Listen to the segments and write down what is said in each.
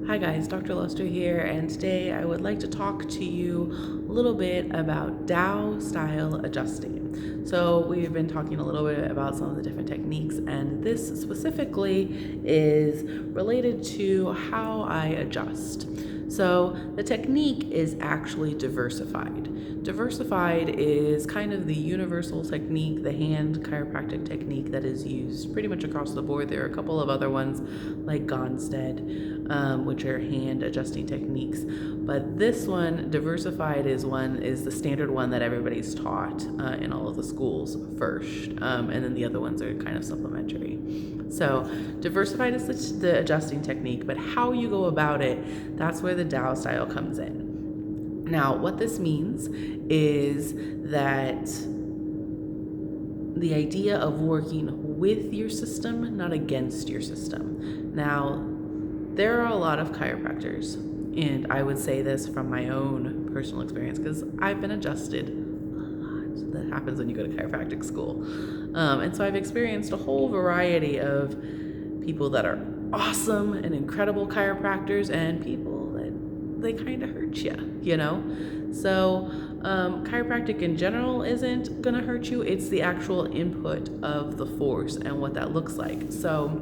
Hi guys, Dr. Luster here, and today I would like to talk to you a little bit about Tao-style adjusting. So we've been talking a little bit about some of the different techniques, and this specifically is related to how I adjust. So the technique is actually diversified. Diversified is kind of the universal technique, the hand chiropractic technique that is used pretty much across the board. There are a couple of other ones like Gonstead, which are hand adjusting techniques. But this one, diversified, is the standard one that everybody's taught in all of the schools first, and then the other ones are kind of supplementary. So diversified is the adjusting technique, but how you go about it, that's where the Tao style comes in. Now, what this means is that the idea of working with your system, not against your system. Now, there are a lot of chiropractors, and I would say this from my own personal experience because I've been adjusted a lot. That happens when you go to chiropractic school. And so I've experienced a whole variety of people that are awesome and incredible chiropractors and people that they kind of hurt you know? So chiropractic in general isn't going to hurt you. It's the actual input of the force and what that looks like. So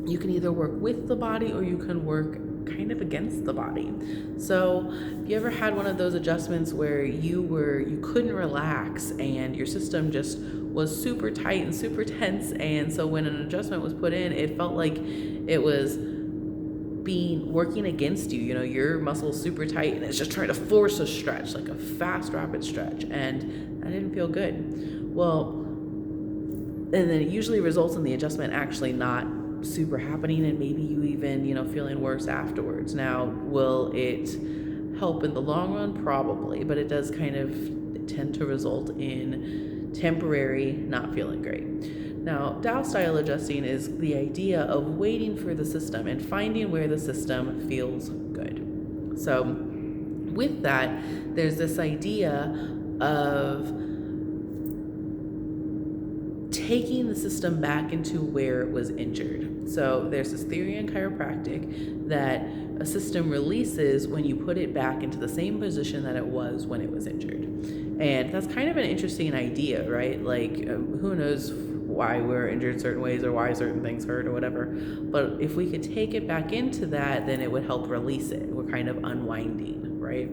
you can either work with the body or you can work kind of against the body. So if you ever had one of those adjustments where you couldn't relax and your system just was super tight and super tense, and so when an adjustment was put in, it felt like it was working against you. You know, your muscle's super tight and it's just trying to force a stretch, like a fast, rapid stretch, and that didn't feel good. Well, and then it usually results in the adjustment actually not super happening, and maybe you even, feeling worse afterwards. Now, will it help in the long run? Probably, but it does kind of tend to result in temporary not feeling great. Now, Tao-style adjusting is the idea of waiting for the system and finding where the system feels good. So with that, there's this idea of taking the system back into where it was injured. So there's this theory in chiropractic that a system releases when you put it back into the same position that it was when it was injured. And that's kind of an interesting idea, right? Like, who knows why we're injured certain ways or why certain things hurt or whatever. But if we could take it back into that, then it would help release it. We're kind of unwinding, right?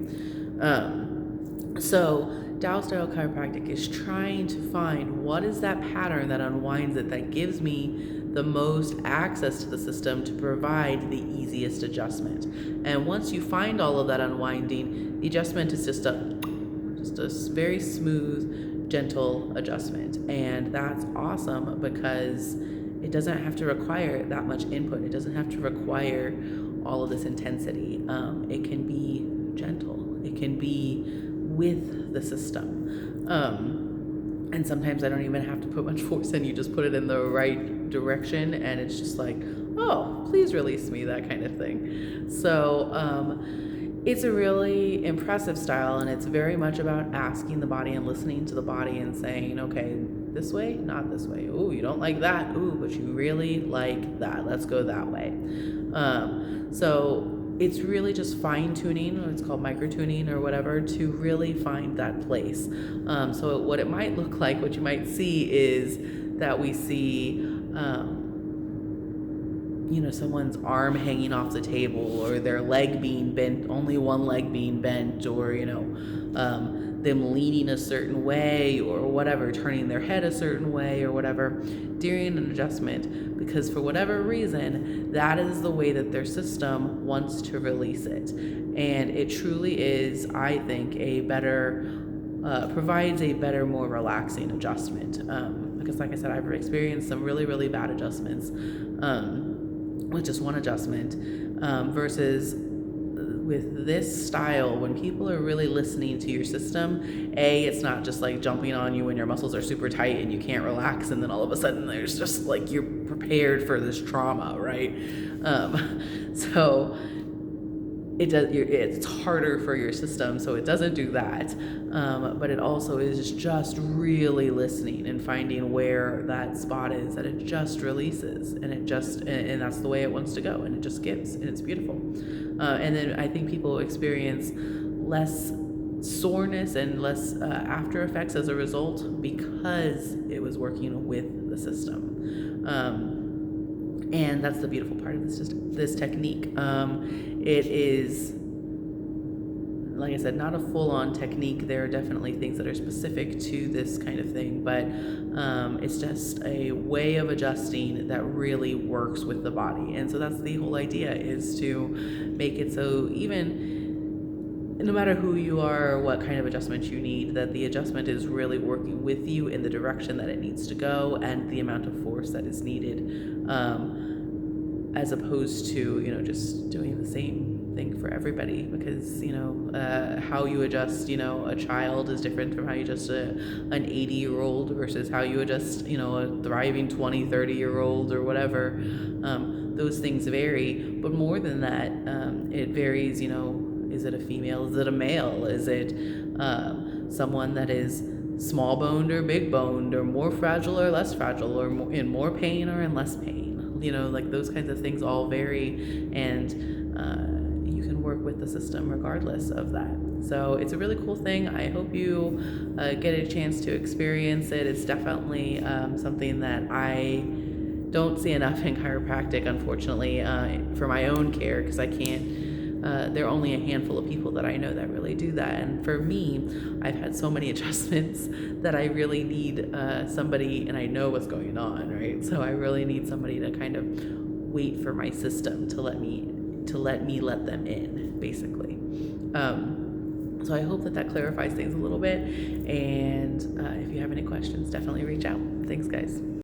So Tao-style chiropractic is trying to find what is that pattern that unwinds it, that gives me the most access to the system to provide the easiest adjustment. And once you find all of that unwinding, the adjustment is just a very smooth, gentle adjustment. And that's awesome because it doesn't have to require that much input. It doesn't have to require all of this intensity. It can be gentle. It can be with the system. And sometimes I don't even have to put much force in. You just put it in the right direction and it's just like, oh, please release me, that kind of thing. So it's a really impressive style, and it's very much about asking the body and listening to the body and saying, okay, this way, not this way. Ooh, you don't like that. Ooh, but you really like that. Let's go that way. So it's really just fine tuning, it's called micro tuning or whatever, to really find that place. So what it might look like, what you might see is that we see, someone's arm hanging off the table, or their leg being bent, only one leg being bent, or, them leaning a certain way or whatever, turning their head a certain way or whatever during an adjustment, because for whatever reason, that is the way that their system wants to release it. And it truly is, I think, provides a better, more relaxing adjustment. Because like I said, I've experienced some really, really bad adjustments with just one adjustment versus with this style, when people are really listening to your system, it's not just like jumping on you when your muscles are super tight and you can't relax, and then all of a sudden there's just like you're prepared for this trauma, right? So it's harder for your system, so it doesn't do that. But it also is just really listening and finding where that spot is that it just releases, and that's the way it wants to go, and it just gives, and it's beautiful. And then I think people experience less soreness and less after effects as a result because it was working with the system. And that's the beautiful part of this technique. It is, like I said, not a full-on technique. There are definitely things that are specific to this kind of thing, but it's just a way of adjusting that really works with the body. And so that's the whole idea, is to make it so even no matter who you are or what kind of adjustment you need, that the adjustment is really working with you in the direction that it needs to go and the amount of force that is needed, as opposed to, just doing the same thing for everybody, because, how you adjust, a child is different from how you adjust an 80-year-old versus how you adjust, a thriving 20, 30-year-old or whatever. Those things vary, but more than that, it varies, is it a female? Is it a male? Is it someone that is small boned or big boned, or more fragile or less fragile, or in more pain or in less pain? Like those kinds of things all vary, and you can work with the system regardless of that. So it's a really cool thing. I hope you get a chance to experience it. It's definitely something that I don't see enough in chiropractic, unfortunately, for my own care, because I can't. There are only a handful of people that I know that really do that. And for me, I've had so many adjustments that I really need somebody, and I know what's going on, right? So I really need somebody to kind of wait for my system to let me let them in, basically. So I hope that clarifies things a little bit. And if you have any questions, definitely reach out. Thanks, guys.